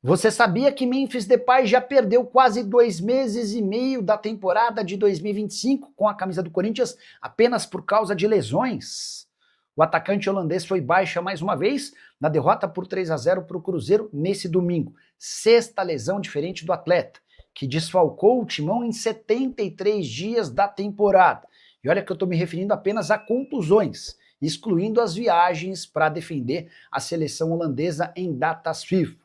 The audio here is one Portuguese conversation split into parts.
Você sabia que Memphis Depay já perdeu quase 2 meses e meio da temporada de 2025 com a camisa do Corinthians apenas por causa de lesões? O atacante holandês foi baixa mais uma vez na derrota por 3-0 para o Cruzeiro nesse domingo. Sexta lesão diferente do atleta, que desfalcou o timão em 73 dias da temporada. E olha que eu estou me referindo apenas a contusões, excluindo as viagens para defender a seleção holandesa em datas FIFA.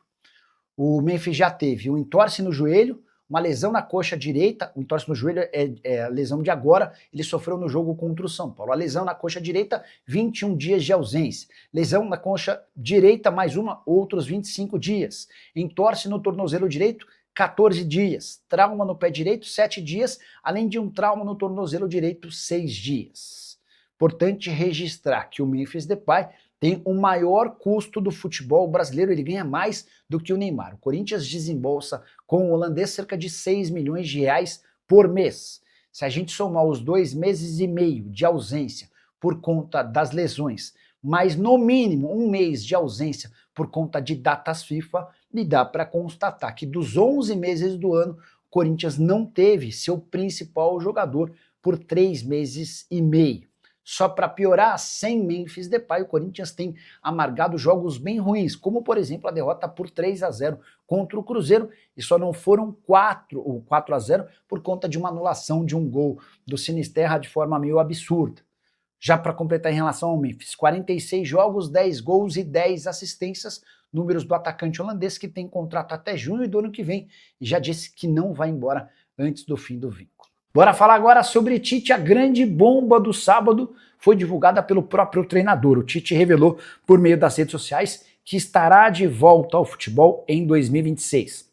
O Memphis já teve um entorse no joelho, uma lesão na coxa direita. O entorse no joelho é a lesão de agora, ele sofreu no jogo contra o São Paulo. A lesão na coxa direita, 21 dias de ausência. Lesão na coxa direita, mais uma, outros 25 dias. Entorse no tornozelo direito, 14 dias. Trauma no pé direito, 7 dias, além de um trauma no tornozelo direito, 6 dias. Importante registrar que o Memphis Depay tem o maior custo do futebol brasileiro, ele ganha mais do que o Neymar. O Corinthians desembolsa com o holandês cerca de 6 milhões de reais por mês. Se a gente somar os 2 meses e meio de ausência por conta das lesões, mas no mínimo 1 mês de ausência por conta de datas FIFA, me dá para constatar que dos 11 meses do ano, o Corinthians não teve seu principal jogador por 3 meses e meio. Só para piorar, sem Memphis Depay, o Corinthians tem amargado jogos bem ruins, como por exemplo a derrota por 3-0 contra o Cruzeiro, e só não foram 4-0 por conta de uma anulação de um gol do Sinisterra de forma meio absurda. Já para completar em relação ao Memphis, 46 jogos, 10 gols e 10 assistências, números do atacante holandês que tem contrato até junho do ano que vem e já disse que não vai embora antes do fim do vínculo. Bora falar agora sobre Tite. A grande bomba do sábado foi divulgada pelo próprio treinador. O Tite revelou por meio das redes sociais que estará de volta ao futebol em 2026.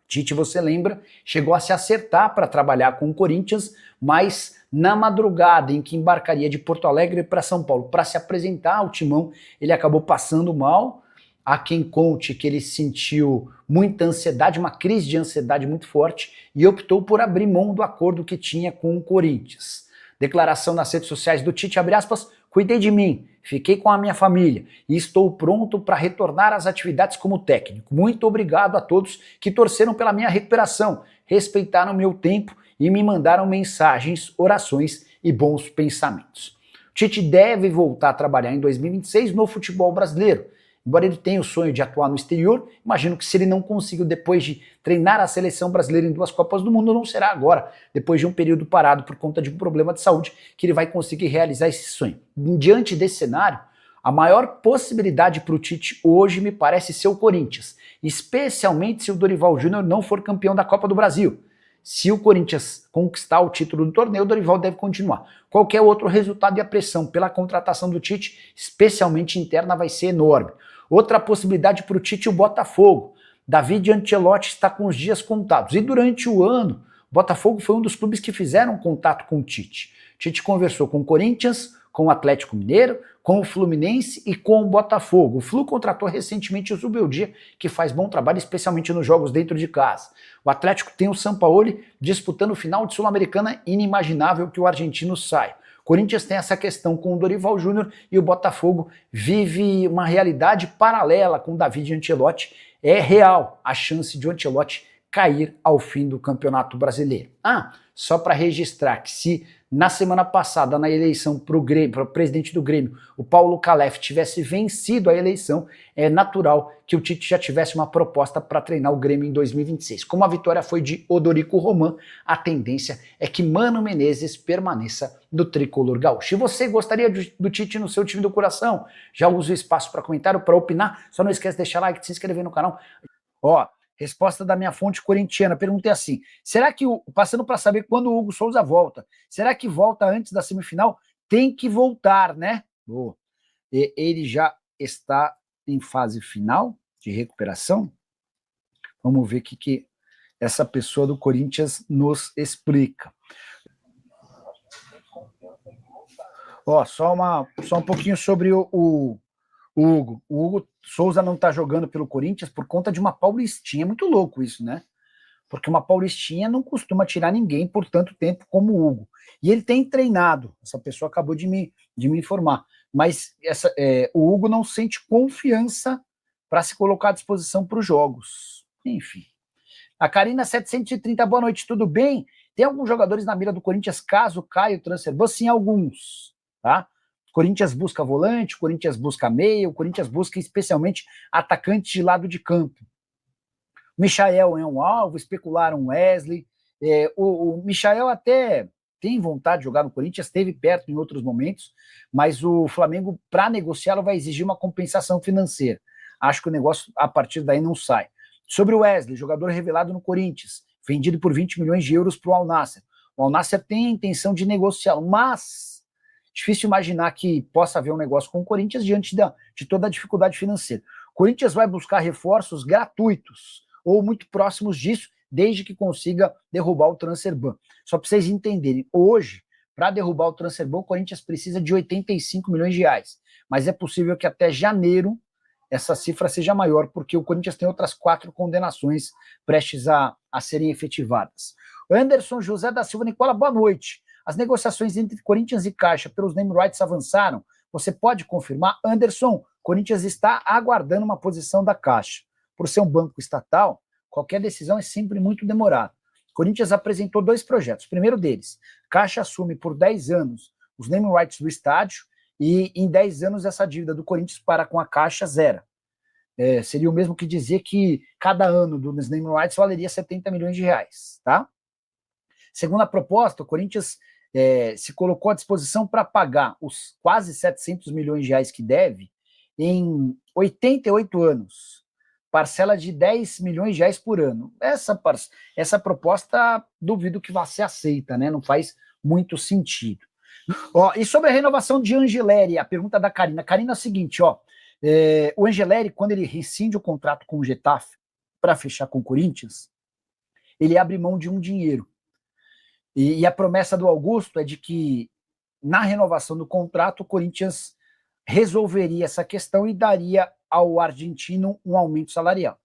Tite, você lembra, chegou a se acertar para trabalhar com o Corinthians, mas na madrugada em que embarcaria de Porto Alegre para São Paulo para se apresentar ao timão, ele acabou passando mal. Há quem conte que ele sentiu muita ansiedade, uma crise de ansiedade muito forte, e optou por abrir mão do acordo que tinha com o Corinthians. Declaração nas redes sociais do Tite, abre aspas, cuidei de mim, fiquei com a minha família e estou pronto para retornar às atividades como técnico. Muito obrigado a todos que torceram pela minha recuperação, respeitaram meu tempo e me mandaram mensagens, orações e bons pensamentos. O Tite deve voltar a trabalhar em 2026 no futebol brasileiro. Embora ele tenha o sonho de atuar no exterior, imagino que se ele não conseguiu depois de treinar a seleção brasileira em 2 Copas do Mundo, não será agora, depois de um período parado por conta de um problema de saúde, que ele vai conseguir realizar esse sonho. Diante desse cenário, a maior possibilidade para o Tite hoje me parece ser o Corinthians, especialmente se o Dorival Júnior não for campeão da Copa do Brasil. Se o Corinthians conquistar o título do torneio, o Dorival deve continuar. Qualquer outro resultado e a pressão pela contratação do Tite, especialmente interna, vai ser enorme. Outra possibilidade para o Tite, o Botafogo. David Ancelotti está com os dias contados. E durante o ano, o Botafogo foi um dos clubes que fizeram contato com o Tite. O Tite conversou com o Corinthians, com o Atlético Mineiro, com o Fluminense e com o Botafogo. O Flu contratou recentemente o Zubeldia, que faz bom trabalho, especialmente nos jogos dentro de casa. O Atlético tem o Sampaoli disputando o final de Sul-Americana, inimaginável que o argentino saia. O Corinthians tem essa questão com o Dorival Júnior e o Botafogo vive uma realidade paralela com o David Ancelotti. É real a chance de o Ancelotti cair ao fim do Campeonato Brasileiro. Só para registrar que se na semana passada, na eleição para o presidente do Grêmio, o Paulo Calef tivesse vencido a eleição, é natural que o Tite já tivesse uma proposta para treinar o Grêmio em 2026. Como a vitória foi de Odorico Roman, a tendência é que Mano Menezes permaneça no tricolor gaúcho. E você gostaria do Tite no seu time do coração? Já usa o espaço para comentário, para opinar. Só não esquece de deixar like, de se inscrever no canal. Resposta da minha fonte corintiana. Perguntei assim, será que, passando para saber quando o Hugo Souza volta, será que volta antes da semifinal? Tem que voltar, né? Boa. Ele já está em fase final de recuperação? Vamos ver o que essa pessoa do Corinthians nos explica. Só um pouquinho sobre o Hugo. O Hugo Souza não está jogando pelo Corinthians por conta de uma paulistinha. É muito louco isso, né? Porque uma paulistinha não costuma tirar ninguém por tanto tempo como o Hugo. E ele tem treinado. Essa pessoa acabou de me informar. Mas o Hugo não sente confiança para se colocar à disposição para os jogos. Enfim. A Karina 730, boa noite, tudo bem? Tem alguns jogadores na mira do Corinthians caso caia o transfer? Sim, alguns, tá? O Corinthians busca volante, o Corinthians busca meia, o Corinthians busca especialmente atacantes de lado de campo. O Michael é um alvo, especularam Wesley. O Michael até tem vontade de jogar no Corinthians, esteve perto em outros momentos, mas o Flamengo, para negociá-lo, vai exigir uma compensação financeira. Acho que o negócio, a partir daí, não sai. Sobre o Wesley, jogador revelado no Corinthians, vendido por 20 milhões de euros para o Al Nassr. O Al Nassr tem a intenção de negociá-lo, mas difícil imaginar que possa haver um negócio com o Corinthians diante de toda a dificuldade financeira. O Corinthians vai buscar reforços gratuitos ou muito próximos disso, desde que consiga derrubar o transfer ban. Só para vocês entenderem, hoje, para derrubar o transfer ban, o Corinthians precisa de 85 milhões de reais, mas é possível que até janeiro essa cifra seja maior, porque o Corinthians tem outras 4 condenações prestes a serem efetivadas. O Anderson José da Silva Nicola, boa noite. As negociações entre Corinthians e Caixa pelos name rights avançaram? Você pode confirmar? Anderson, Corinthians está aguardando uma posição da Caixa. Por ser um banco estatal, qualquer decisão é sempre muito demorada. Corinthians apresentou 2 projetos. O primeiro deles, Caixa assume por 10 anos os name rights do estádio e em 10 anos essa dívida do Corinthians para com a Caixa zera. Seria o mesmo que dizer que cada ano dos name rights valeria 70 milhões de reais. Tá? Segundo a proposta, o Corinthians se colocou à disposição para pagar os quase 700 milhões de reais que deve em 88 anos. Parcela de 10 milhões de reais por ano. Essa proposta, duvido que vá ser aceita, né? Não faz muito sentido. E sobre a renovação de Angeleri, a pergunta da Karina. Karina é o seguinte, o Angeleri, quando ele rescinde o contrato com o Getafe para fechar com o Corinthians, ele abre mão de um dinheiro. E a promessa do Augusto é de que, na renovação do contrato, o Corinthians resolveria essa questão e daria ao argentino um aumento salarial.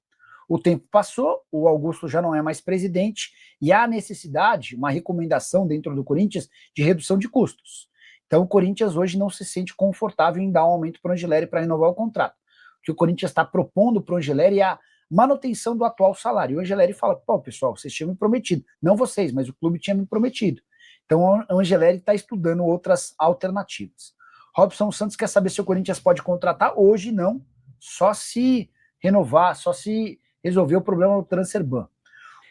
O tempo passou, o Augusto já não é mais presidente, e há necessidade, uma recomendação dentro do Corinthians, de redução de custos. Então o Corinthians hoje não se sente confortável em dar um aumento para o Angeleri para renovar o contrato. O que o Corinthians está propondo para o Angeleri é a manutenção do atual salário. O Angeleri fala, pessoal, vocês tinham me prometido. Não vocês, mas o clube tinha me prometido. Então o Angeleri está estudando outras alternativas. Robson Santos quer saber se o Corinthians pode contratar. Hoje não, só se renovar, só se resolver o problema do transfer ban.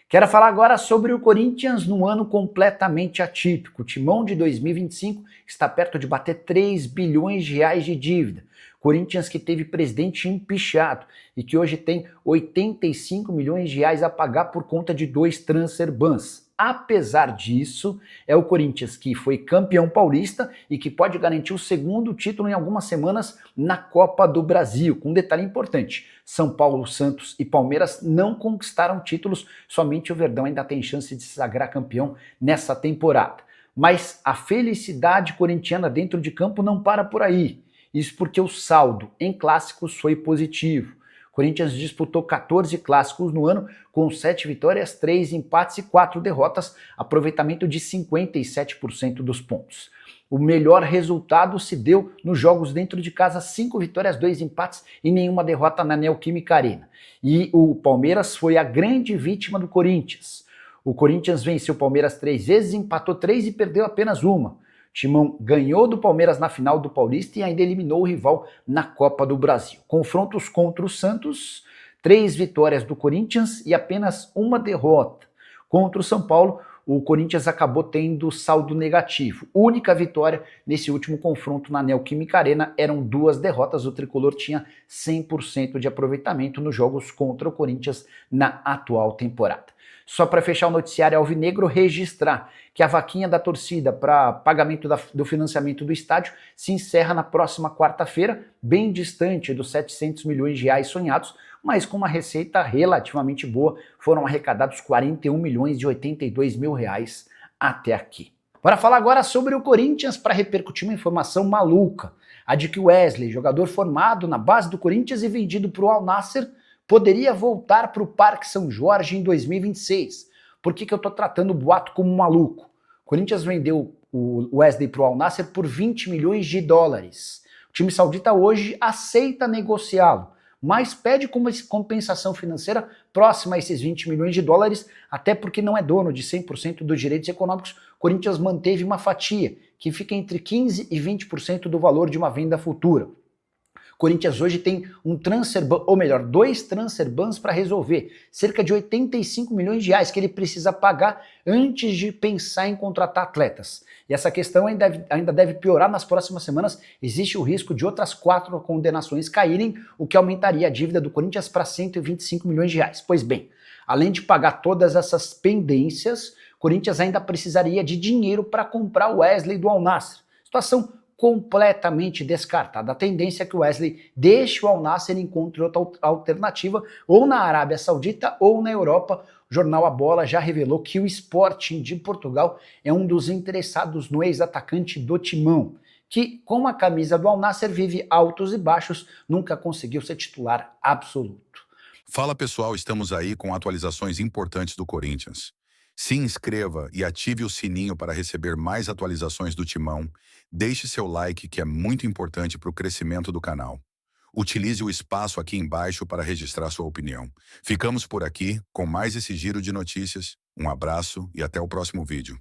Quero falar agora sobre o Corinthians num ano completamente atípico. O Timão de 2025 está perto de bater 3 bilhões de reais de dívida. Corinthians que teve presidente empichado e que hoje tem 85 milhões de reais a pagar por conta de 2 transfer bans. Apesar disso, é o Corinthians que foi campeão paulista e que pode garantir o 2º título em algumas semanas na Copa do Brasil. Com um detalhe importante, São Paulo, Santos e Palmeiras não conquistaram títulos, somente o Verdão ainda tem chance de se sagrar campeão nessa temporada. Mas a felicidade corintiana dentro de campo não para por aí. Isso porque o saldo em clássicos foi positivo. Corinthians disputou 14 clássicos no ano, com 7 vitórias, 3 empates e 4 derrotas, aproveitamento de 57% dos pontos. O melhor resultado se deu nos jogos dentro de casa, 5 vitórias, 2 empates e nenhuma derrota na Neoquímica Arena. E o Palmeiras foi a grande vítima do Corinthians. O Corinthians venceu o Palmeiras 3 vezes, empatou 3 e perdeu apenas uma. Timão ganhou do Palmeiras na final do Paulista e ainda eliminou o rival na Copa do Brasil. Confrontos contra o Santos, 3 vitórias do Corinthians e apenas uma derrota. Contra o São Paulo, o Corinthians acabou tendo saldo negativo. Única vitória nesse último confronto na Neoquímica Arena, eram 2 derrotas. O tricolor tinha 100% de aproveitamento nos jogos contra o Corinthians na atual temporada. Só para fechar o noticiário alvinegro, registrar que a vaquinha da torcida para pagamento do financiamento do estádio se encerra na próxima quarta-feira, bem distante dos 700 milhões de reais sonhados, mas com uma receita relativamente boa. Foram arrecadados 41 milhões e 82 mil reais até aqui. Bora falar agora sobre o Corinthians para repercutir uma informação maluca. A de que o Wesley, jogador formado na base do Corinthians e vendido para o Al Nassr, poderia voltar para o Parque São Jorge em 2026. Por que eu estou tratando o boato como maluco? O Corinthians vendeu o Wesley para o Al Nassr por 20 milhões de dólares. O time saudita hoje aceita negociá-lo, mas pede como compensação financeira próxima a esses 20 milhões de dólares, até porque não é dono de 100% dos direitos econômicos. O Corinthians manteve uma fatia que fica entre 15% e 20% do valor de uma venda futura. Corinthians hoje tem um transfer ban, ou melhor, 2 transfer bans para resolver, cerca de 85 milhões de reais que ele precisa pagar antes de pensar em contratar atletas. E essa questão ainda deve piorar nas próximas semanas. Existe o risco de outras 4 condenações caírem, o que aumentaria a dívida do Corinthians para 125 milhões de reais. Pois bem, além de pagar todas essas pendências, Corinthians ainda precisaria de dinheiro para comprar o Wesley do Al Nassr. Situação completamente descartada. A tendência é que o Wesley deixe o Al Nassr e encontre outra alternativa, ou na Arábia Saudita ou na Europa. O jornal A Bola já revelou que o Sporting de Portugal é um dos interessados no ex-atacante do Timão, que com a camisa do Al Nassr vive altos e baixos, nunca conseguiu ser titular absoluto. Fala pessoal, estamos aí com atualizações importantes do Corinthians. Se inscreva e ative o sininho para receber mais atualizações do Timão. Deixe seu like, que é muito importante para o crescimento do canal. Utilize o espaço aqui embaixo para registrar sua opinião. Ficamos por aqui com mais esse giro de notícias. Um abraço e até o próximo vídeo.